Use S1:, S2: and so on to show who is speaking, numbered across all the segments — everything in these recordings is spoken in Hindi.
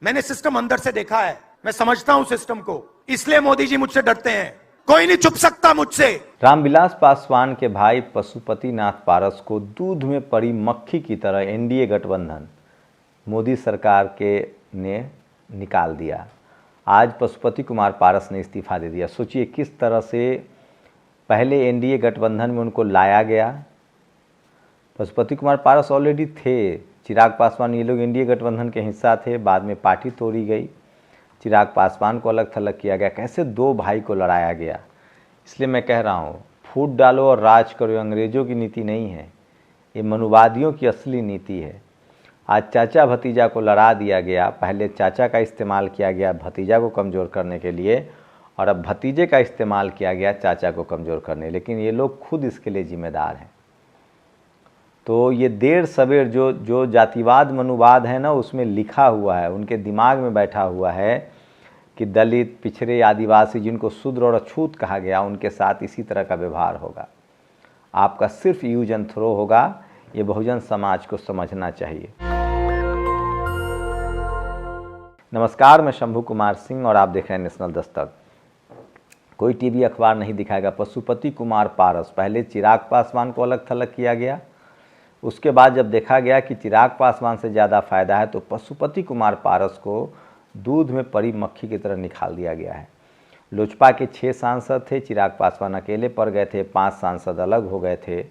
S1: मैंने सिस्टम अंदर से देखा है, मैं समझता हूं सिस्टम को, इसलिए मोदी जी मुझसे डरते हैं। कोई नहीं छुप सकता मुझसे।
S2: रामविलास पासवान के भाई पशुपतिनाथ पारस को दूध में पड़ी मक्खी की तरह एनडीए गठबंधन मोदी सरकार के ने निकाल दिया। आज पशुपति कुमार पारस ने इस्तीफा दे दिया। सोचिए किस तरह से पहले एनडीए गठबंधन में उनको लाया गया। पशुपति कुमार पारस ऑलरेडी थे, चिराग पासवान ये लोग एनडीए गठबंधन के हिस्सा थे, बाद में पार्टी तोड़ी गई, चिराग पासवान को अलग थलग किया गया। कैसे दो भाई को लड़ाया गया। इसलिए मैं कह रहा हूँ, फूट डालो और राज करो, अंग्रेजों की नीति नहीं है, ये मनुवादियों की असली नीति है। आज चाचा भतीजा को लड़ा दिया गया। पहले चाचा का इस्तेमाल किया गया भतीजा को कमज़ोर करने के लिए, और अब भतीजे का इस्तेमाल किया गया चाचा को कमज़ोर करने, लेकिन ये लोग खुद इसके लिए जिम्मेदार हैं। तो ये देर सवेर जो जातिवाद मनुवाद है ना, उसमें लिखा हुआ है, उनके दिमाग में बैठा हुआ है कि दलित, पिछड़े, आदिवासी, जिनको शूद्र और अछूत कहा गया, उनके साथ इसी तरह का व्यवहार होगा। आपका सिर्फ यूज एंड थ्रो होगा। ये बहुजन समाज को समझना चाहिए। नमस्कार, मैं शंभू कुमार सिंह और आप देख रहे हैं नेशनल दस्तक। कोई टीवी अखबार नहीं दिखाएगा। पशुपति कुमार पारस, पहले चिराग पासवान को अलग थलग किया गया, उसके बाद जब देखा गया कि चिराग पासवान से ज़्यादा फायदा है तो पशुपति कुमार पारस को दूध में पड़ी मक्खी की तरह निकाल दिया गया है। लोजपा के 6 सांसद थे, चिराग पासवान अकेले पड़ गए थे, 5 सांसद अलग हो गए थे।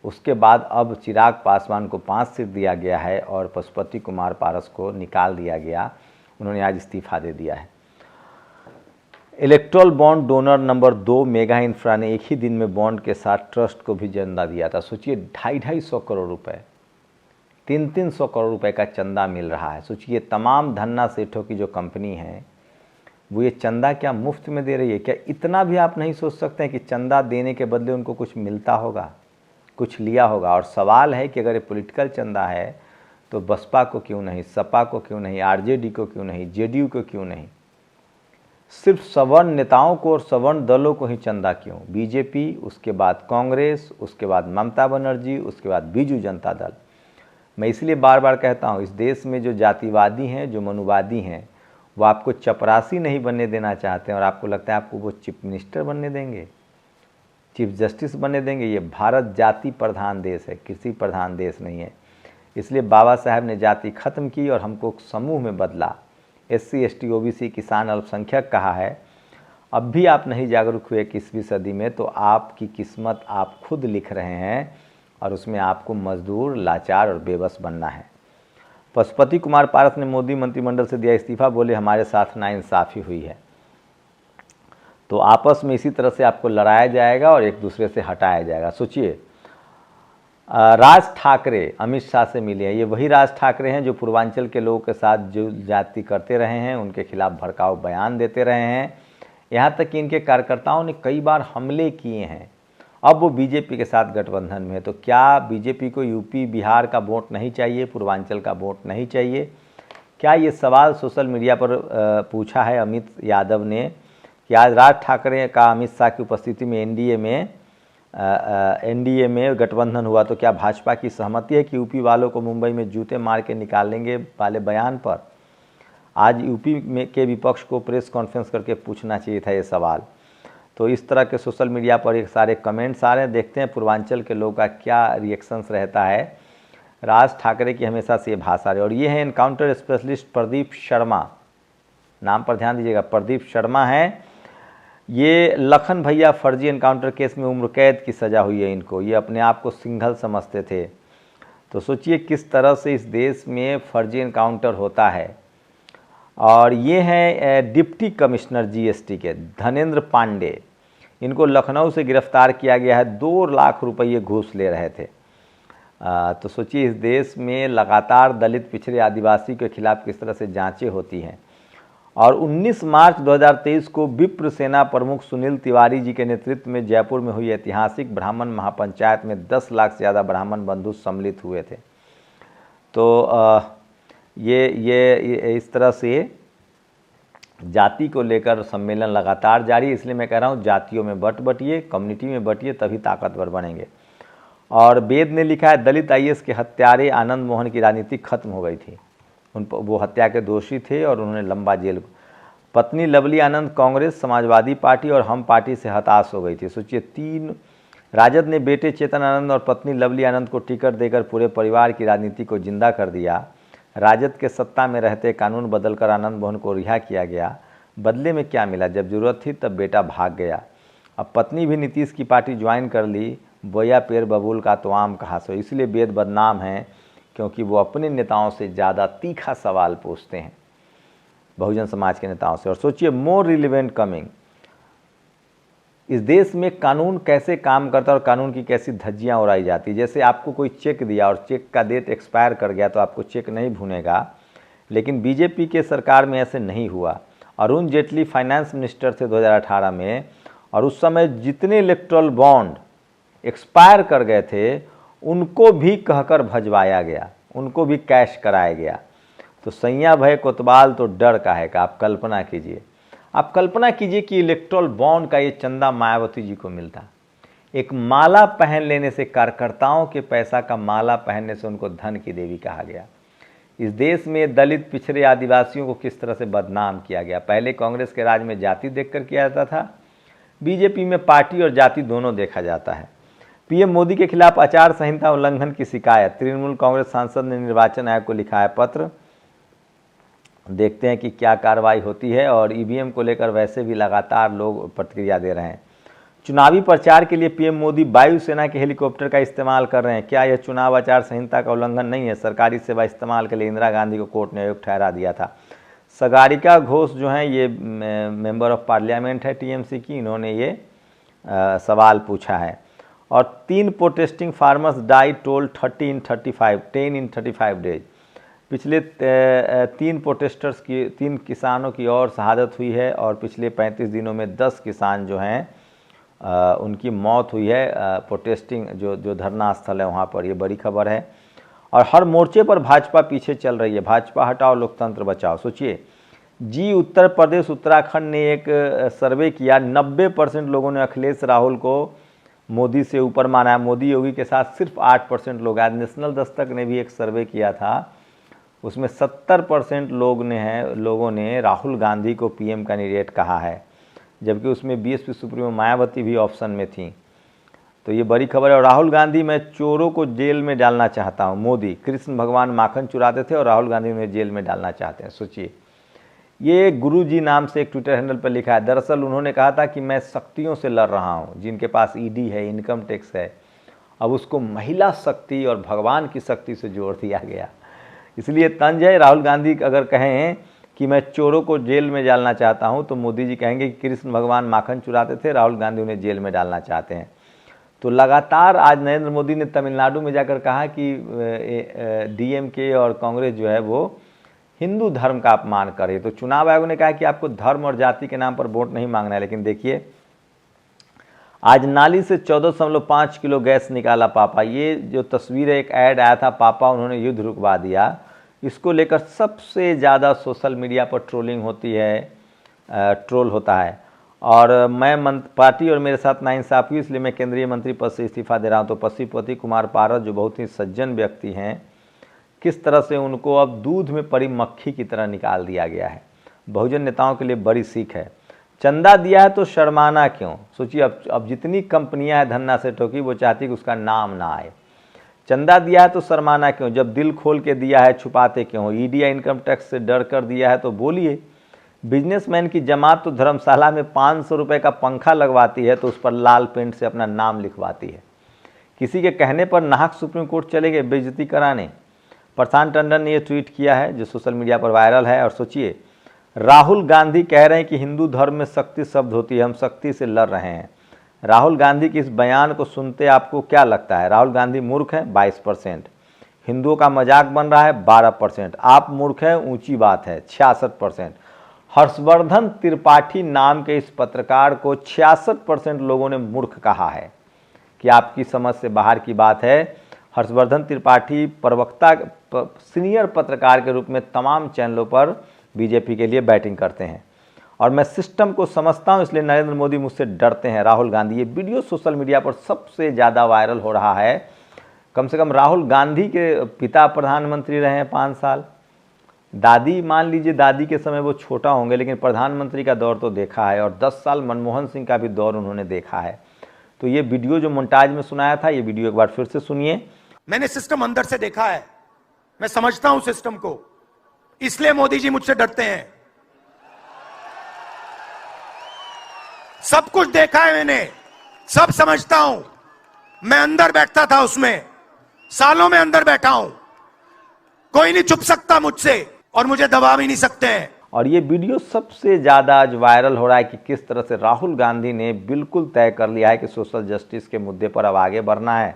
S2: उसके बाद अब चिराग पासवान को 5 सीट दिया गया है और पशुपति कुमार पारस को निकाल दिया गया। उन्होंने आज इस्तीफा दे दिया है। Erectile bond donor number 2 mega infra ने एक ही दिन में बॉन्ड के साथ ट्रस्ट को भी चंदा दिया था। सोचिए 250 करोड़ रुपए, 300 करोड़ रुपए का चंदा मिल रहा है। सोचिए तमाम धन्ना सेठों की जो कंपनी है वो ये चंदा क्या मुफ्त में दे रही है क्या? इतना भी आप नहीं सोच सकते हैं कि चंदा देने के बदले उनको कुछ मिलता होगा, कुछ लिया होगा। और सवाल है कि अगर ये पॉलिटिकल चंदा है तो बसपा को क्यों नहीं, सपा को क्यों नहीं, आरजेडी को क्यों नहीं, जेडीयू को क्यों नहीं? सिर्फ सवर्ण नेताओं को और सवर्ण दलों को ही चंदा क्यों? बीजेपी, उसके बाद कांग्रेस, उसके बाद ममता बनर्जी, उसके बाद बीजू जनता दल। मैं इसलिए बार बार कहता हूँ, इस देश में जो जातिवादी हैं, जो मनुवादी हैं, वो आपको चपरासी नहीं बनने देना चाहते हैं और आपको लगता है आपको वो चीफ मिनिस्टर बनने देंगे, चीफ जस्टिस बनने देंगे। ये भारत जाति प्रधान देश है, कृषि प्रधान देश नहीं है। इसलिए बाबा साहब ने जाति खत्म की और हमको समूह में बदला। SC ST OBC किसान अल्पसंख्यक कहा है। अब भी आप नहीं जागरूक हुए 21वीं सदी में तो आपकी किस्मत आप खुद लिख रहे हैं और उसमें आपको मजदूर, लाचार और बेबस बनना है। पशुपति कुमार पारस ने मोदी मंत्रिमंडल से दिया इस्तीफा, बोले हमारे साथ नाइंसाफ़ी हुई है। तो आपस में इसी तरह से आपको लड़ाया जाएगा और एक दूसरे से हटाया जाएगा। सोचिए राज ठाकरे अमित शाह से मिले हैं। ये वही राज ठाकरे हैं जो पूर्वांचल के लोगों के साथ जो जाति करते रहे हैं, उनके खिलाफ भड़काऊ बयान देते रहे हैं। यहाँ तक कि इनके कार्यकर्ताओं ने कई बार हमले किए हैं। अब वो बीजेपी के साथ गठबंधन में है। तो क्या बीजेपी को यूपी बिहार का वोट नहीं चाहिए, पूर्वांचल का वोट नहीं चाहिए? क्या ये सवाल सोशल मीडिया पर पूछा है अमित यादव ने कि आज राज ठाकरे का अमित शाह की उपस्थिति में एनडीए में गठबंधन हुआ तो क्या भाजपा की सहमति है कि यूपी वालों को मुंबई में जूते मार के निकालेंगे वाले बयान पर? आज यूपी में के विपक्ष को प्रेस कॉन्फ्रेंस करके पूछना चाहिए था ये सवाल। तो इस तरह के सोशल मीडिया पर एक सारे कमेंट्स आ रहे हैं। देखते हैं पूर्वांचल के लोगों का क्या रिएक्शंस रहता है। राज ठाकरे की हमेशा से ये भाषा रही। और ये है एनकाउंटर स्पेशलिस्ट प्रदीप शर्मा, नाम पर ध्यान दीजिएगा, प्रदीप शर्मा है। ये लखन भैया फर्जी एनकाउंटर केस में उम्र कैद की सज़ा हुई है इनको। ये अपने आप को सिंघल समझते थे। तो सोचिए किस तरह से इस देश में फर्जी एनकाउंटर होता है। और ये हैं डिप्टी कमिश्नर GST के धनेंद्र पांडे। इनको लखनऊ से गिरफ्तार किया गया है, 2 लाख रुपये घूस ले रहे थे। तो सोचिए इस देश में लगातार दलित, पिछड़े, आदिवासी के खिलाफ किस तरह से जांचें होती हैं। और 19 मार्च 2023 को विप्र सेना प्रमुख सुनील तिवारी जी के नेतृत्व में जयपुर में हुई ऐतिहासिक ब्राह्मण महापंचायत में 10 लाख से ज़्यादा ब्राह्मण बंधु सम्मिलित हुए थे। तो ये इस तरह से जाति को लेकर सम्मेलन लगातार जारी है। इसलिए मैं कह रहा हूँ जातियों में बटिए, कम्युनिटी में बटिए, तभी ताकतवर बनेंगे। और वेद ने लिखा है दलित IAS के हत्यारे आनंद मोहन की राजनीति खत्म हो गई थी। वो हत्या के दोषी थे और उन्होंने लंबा जेल। पत्नी लवली आनंद कांग्रेस, समाजवादी पार्टी और हम पार्टी से हताश हो गई थी। सोचिए, राजद ने बेटे चेतन आनंद और पत्नी लवली आनंद को टिकट देकर पूरे परिवार की राजनीति को जिंदा कर दिया। राजद के सत्ता में रहते कानून बदलकर आनंद मोहन को रिहा किया गया। बदले में क्या मिला? जब जरूरत थी तब बेटा भाग गया। अब पत्नी भी नीतीश की पार्टी ज्वाइन कर ली। बोया पेड़ बबूल का तो आम कहा सो। इसलिए वेद बदनाम हैं क्योंकि वो अपने नेताओं से ज़्यादा तीखा सवाल पूछते हैं, बहुजन समाज के नेताओं से। और सोचिए, मोर रिलेवेंट कमिंग, इस देश में कानून कैसे काम करता है और कानून की कैसी धज्जियां उड़ाई जाती है। जैसे आपको कोई चेक दिया और चेक का डेट एक्सपायर कर गया तो आपको चेक नहीं भुनेगा, लेकिन बीजेपी के सरकार में ऐसे नहीं हुआ। अरुण जेटली फाइनेंस मिनिस्टर थे 2018 में, और उस समय जितने इलेक्ट्रल बॉन्ड एक्सपायर कर गए थे उनको भी कहकर भजवाया गया, उनको भी कैश कराया गया। तो सैया भय कोतवाल तो डर काहे का। आप कल्पना कीजिए, आप कल्पना कीजिए कि इलेक्ट्रल बॉन्ड का ये चंदा मायावती जी को मिलता। एक माला पहन लेने से, कार्यकर्ताओं के पैसा का माला पहनने से उनको धन की देवी कहा गया। इस देश में दलित, पिछड़े, आदिवासियों को किस तरह से बदनाम किया गया। पहले कांग्रेस के राज में जाति देखकर किया जाता था, बीजेपी में पार्टी और जाति दोनों देखा जाता है। पीएम मोदी के खिलाफ आचार संहिता उल्लंघन की शिकायत। तृणमूल कांग्रेस सांसद ने निर्वाचन आयोग को लिखा है पत्र। देखते हैं कि क्या कार्रवाई होती है। और ईवीएम को लेकर वैसे भी लगातार लोग प्रतिक्रिया दे रहे हैं। चुनावी प्रचार के लिए पीएम मोदी वायुसेना के हेलीकॉप्टर का इस्तेमाल कर रहे हैं। क्या यह चुनाव आचार संहिता का उल्लंघन नहीं है? सरकारी सेवा इस्तेमाल के लिए इंदिरा गांधी को कोर्ट ने अयोग्य ठहरा दिया था। सागरिका घोष जो हैं, ये मेंबर ऑफ पार्लियामेंट है टीएमसी की, इन्होंने ये सवाल पूछा है। और 3 protesting farmers die toll 10 in 35 days. पिछले 3 प्रोटेस्टर्स की, 3 किसानों की और शहादत हुई है और पिछले 35 दिनों में 10 किसान जो हैं उनकी मौत हुई है। प्रोटेस्टिंग जो धरना स्थल है वहाँ पर, ये बड़ी खबर है। और हर मोर्चे पर भाजपा पीछे चल रही है। भाजपा हटाओ, लोकतंत्र बचाओ। सोचिए जी, उत्तर प्रदेश, उत्तराखंड ने एक सर्वे किया, 90% लोगों ने अखिलेश राहुल को मोदी से ऊपर माना है। मोदी योगी के साथ सिर्फ 8% लोग। आज नेशनल दस्तक ने भी एक सर्वे किया था, उसमें 70% लोगों ने राहुल गांधी को पीएम कैंडिडेट कहा है, जबकि उसमें बीएसपी सुप्रीमो मायावती भी ऑप्शन में थी। तो ये बड़ी खबर है। और राहुल गांधी, मैं चोरों को जेल में डालना चाहता हूँ। मोदी, कृष्ण भगवान माखन चुराते थे और राहुल गांधी उन्हें जेल में डालना चाहते हैं। सोचिए, ये गुरुजी नाम से एक ट्विटर हैंडल पर लिखा है। दरअसल उन्होंने कहा था कि मैं शक्तियों से लड़ रहा हूँ, जिनके पास ईडी है, इनकम टैक्स है। अब उसको महिला शक्ति और भगवान की शक्ति से जोड़ दिया गया। इसलिए तंज है। राहुल गांधी अगर कहें कि मैं चोरों को जेल में डालना चाहता हूं, तो मोदी जी कहेंगे कि कृष्ण भगवान माखन चुराते थे, राहुल गांधी उन्हें जेल में डालना चाहते हैं। तो लगातार आज नरेंद्र मोदी ने तमिलनाडु में जाकर कहा कि डीएमके और कांग्रेस जो है वो हिंदू धर्म का अपमान करे। तो चुनाव आयोग ने कहा कि आपको धर्म और जाति के नाम पर वोट नहीं मांगना है। लेकिन देखिए, आज नाली से 14.5 किलो गैस निकाला पापा। ये जो तस्वीर है, एक ऐड आया था, पापा उन्होंने युद्ध रुकवा दिया। इसको लेकर सबसे ज़्यादा सोशल मीडिया पर ट्रोलिंग होती है, ट्रोल होता है। और मैं पार्टी और मेरे साथ नाइंसाफ़ी, इसलिए मैं केंद्रीय मंत्री पद से इस्तीफा दे रहा हूँ। तो पशुपति कुमार पारस, जो बहुत ही सज्जन व्यक्ति हैं, किस तरह से उनको अब दूध में पड़ी मक्खी की तरह निकाल दिया गया है। बहुजन नेताओं के लिए बड़ी सीख है। चंदा दिया है तो शर्माना क्यों? सोचिए, अब जितनी कंपनियां हैं धन्ना सेठों की, वो चाहती कि उसका नाम ना आए। चंदा दिया है तो शर्माना क्यों? जब दिल खोल के दिया है, छुपाते क्यों? ईडी या इनकम टैक्स से डर कर दिया है तो बोलिए। बिजनेसमैन की जमात तो धर्मशाला में 500 रुपये का पंखा लगवाती है तो उस पर लाल पेंट से अपना नाम लिखवाती है। किसी के कहने पर नाहक सुप्रीम कोर्ट चले गए बेइज्जती कराने। प्रशांत टंडन ने यह ट्वीट किया है जो सोशल मीडिया पर वायरल है। और सोचिए, राहुल गांधी कह रहे हैं कि हिंदू धर्म में शक्ति शब्द होती है, हम शक्ति से लड़ रहे हैं। राहुल गांधी के इस बयान को सुनते आपको क्या लगता है? राहुल गांधी मूर्ख है 22%, हिंदुओं का मजाक बन रहा है 12%, आप मूर्ख हैं ऊंची बात है 66%। हर्षवर्धन त्रिपाठी नाम के इस पत्रकार को 66% लोगों ने मूर्ख कहा है कि आपकी समझ से बाहर की बात है। हर्षवर्धन त्रिपाठी प्रवक्ता, सीनियर पत्रकार के रूप में तमाम चैनलों पर बीजेपी के लिए बैटिंग करते हैं। और मैं सिस्टम को समझता हूं, इसलिए नरेंद्र मोदी मुझसे डरते हैं। राहुल गांधी, ये वीडियो सोशल मीडिया पर सबसे ज़्यादा वायरल हो रहा है। कम से कम राहुल गांधी के पिता प्रधानमंत्री रहे हैं 5 साल, दादी, मान लीजिए दादी के समय वो छोटा होंगे, लेकिन प्रधानमंत्री का दौर तो देखा है और 10 साल मनमोहन सिंह का भी दौर उन्होंने देखा है। तो ये वीडियो जो मोन्टाज में सुनाया था, ये वीडियो एक बार फिर से सुनिए।
S1: मैंने सिस्टम अंदर से देखा है, मैं समझता हूं सिस्टम को, इसलिए मोदी जी मुझसे डरते हैं। सब कुछ देखा है मैंने, सब समझता हूं। मैं अंदर बैठता था उसमें, सालों में अंदर बैठा हूं। कोई नहीं छुप सकता मुझसे और मुझे दबा भी नहीं सकते हैं।
S2: और ये वीडियो सबसे ज़्यादा आज वायरल हो रहा है कि किस तरह से राहुल गांधी ने बिल्कुल तय कर लिया है कि सोशल जस्टिस के मुद्दे पर अब आगे बढ़ना है।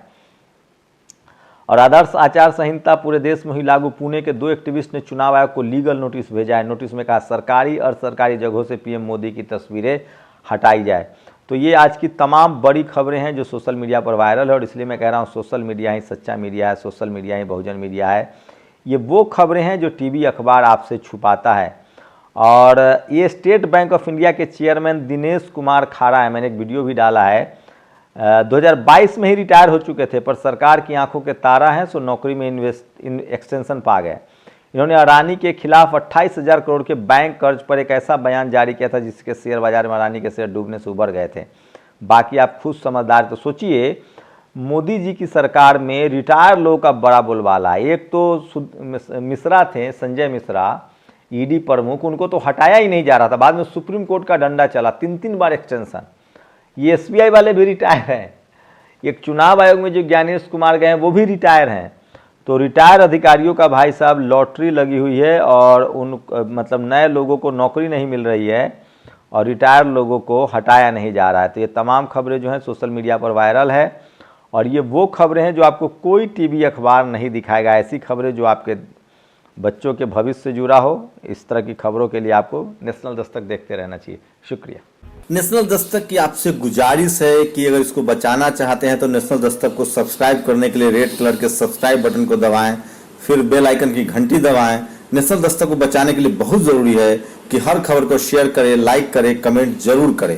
S2: और आदर्श आचार संहिता पूरे देश में ही लागू। पुणे के 2 एक्टिविस्ट ने चुनाव आयोग को लीगल नोटिस भेजा है। नोटिस में कहा सरकारी और सरकारी जगहों से पीएम मोदी की तस्वीरें हटाई जाए। तो ये आज की तमाम बड़ी खबरें हैं जो सोशल मीडिया पर वायरल है, और इसलिए मैं कह रहा हूँ सोशल मीडिया ही सच्चा मीडिया है, सोशल मीडिया ही बहुजन मीडिया है। ये वो खबरें हैं जो टीवी अखबार आपसे छुपाता है। और ये स्टेट बैंक ऑफ इंडिया के चेयरमैन दिनेश कुमार खारा है, मैंने एक वीडियो भी डाला है। 2022 में ही रिटायर हो चुके थे, पर सरकार की आंखों के तारा हैं, सो नौकरी में एक्सटेंशन पा गए। इन्होंने अडानी के खिलाफ 28,000 करोड़ के बैंक कर्ज पर एक ऐसा बयान जारी किया था जिसके शेयर बाजार में अडानी के शेयर डूबने से उबर गए थे। बाकी आप खुद समझदार। तो सोचिए, मोदी जी की सरकार में रिटायर लोगों का बड़ा बोलबाला है। एक तो मिश्रा थे, संजय मिश्रा, ईडी प्रमुख, उनको तो हटाया ही नहीं जा रहा था। बाद में सुप्रीम कोर्ट का डंडा चला, 3-3 बार एक्सटेंशन। ये एसबीआई वाले भी रिटायर हैं। एक चुनाव आयोग में जो ज्ञानेश कुमार गए हैं वो भी रिटायर हैं। तो रिटायर अधिकारियों का भाई साहब लॉटरी लगी हुई है और उन मतलब नए लोगों को नौकरी नहीं मिल रही है और रिटायर लोगों को हटाया नहीं जा रहा है। तो ये तमाम खबरें जो हैं सोशल मीडिया पर वायरल है, और ये वो खबरें हैं जो आपको कोई टीवी अखबार नहीं दिखाएगा। ऐसी खबरें जो आपके बच्चों के भविष्य से जुड़ा हो, इस तरह की खबरों के लिए आपको नेशनल दस्तक देखते रहना चाहिए। शुक्रिया।
S3: नेशनल दस्तक की आपसे गुजारिश है कि अगर इसको बचाना चाहते हैं तो नेशनल दस्तक को सब्सक्राइब करने के लिए रेड कलर के सब्सक्राइब बटन को दबाएं, फिर बेल आइकन की घंटी दबाएं। नेशनल दस्तक को बचाने के लिए बहुत जरूरी है कि हर खबर को शेयर करें, लाइक करें, कमेंट जरूर करें।